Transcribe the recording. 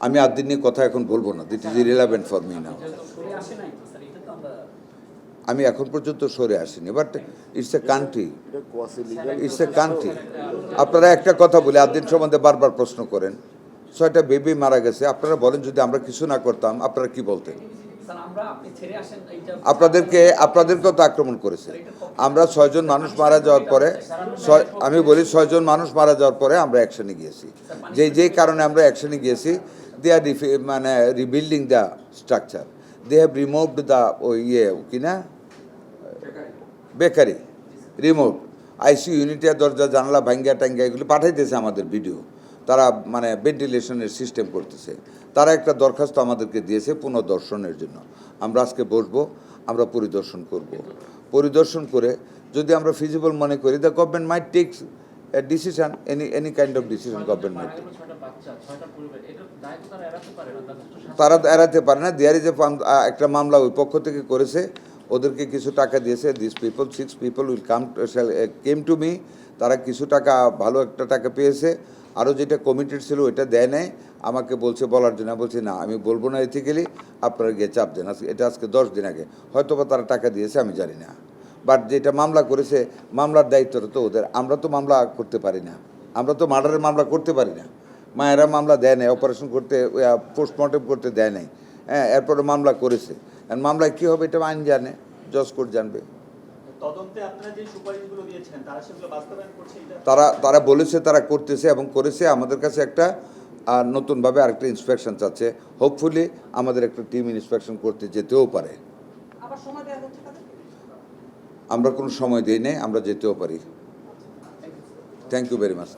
আমি আদিন নিয়ে কথা এখন বলবো না, this is irrelevant for me now. আমি এখন পর্যন্ত সরে আসিনি, but it's a country, it's a country. আপনারা একটা কথা বলে আদিন সম্বন্ধে বারবার প্রশ্ন করেন, 6টা বেবি মারা গেছে, আপনারা বলেন যদি আমরা কিছু না করতাম আপনারা কি বলতেন? আপনাদেরকেও তো আক্রমণ করেছে। আমরা 6 জন মানুষ মারা যাওয়ার পরে, আমি বলি 6 জন মানুষ মারা যাওয়ার পরে আমরা অ্যাকশনে গিয়েছি। যেই কারণে আমরা অ্যাকশনে গিয়েছি, দে আর মানে rebuilding the structure, they have removed the কিনা বেকারি রিমোট, আইসিইউ ইউনিটের দরজা জানলা ভাঙ্গা টাঙ্গা এগুলো পাঠাইতেছে আমাদের ভিডিও। তারা মানে ভেন্টিলেশনের সিস্টেম করতেছে। তারা একটা দরখাস্ত আমাদেরকে দিয়েছে পুনর্দর্শনের জন্য। আমরা আজকে বসবো, আমরা পরিদর্শন করব। পরিদর্শন করে যদি আমরা ফিজিবল মনে করি, the government might take a decision, any kind of decision government might take. তারা এড়াতে পারে না। দেয়ার ইজ একটা মামলা ওই পক্ষ থেকে করেছে, ওদেরকে কিছু টাকা দিয়েছে। This people 6 people will came to me, তারা কিছু টাকা, ভালো একটা টাকা পেয়েছে। আরও যেটা কমিটেড ছিল ওইটা দেয় নাই, আমাকে বলছে বলার জন্য। বলছি না, আমি বলবো না এথিক্যালি, আপনারা গিয়ে চাপ দেন। এটা আজকে 10 দিন আগে হয়তো বা তারা টাকা দিয়েছে, আমি জানি না। বাট যেটা মামলা করেছে, মামলার দায়িত্বটা তো ওদের। আমরা তো মামলা করতে পারি না, আমরা তো মার্ডারের মামলা করতে পারি না। মায়েরা মামলা দেয় নাই, অপারেশন করতে, পোস্টমর্টম করতে দেয় নাই। হ্যাঁ, এরপরে মামলা করেছে। আর মামলায় কী হবে এটা আইন জানে, জজ কোর্ট জানবে। তারা বলেছে তারা করতেছে এবং করেছে। আমাদের কাছে একটা নতুনভাবে আরেকটা ইন্সপেকশন চাচ্ছে। হোপফুলি আমাদের একটা টিম ইন্সপেকশন করতে যেতেও পারে। আমরা কোনো সময় দিই নাই, আমরা যেতেও পারি। Thank you very much.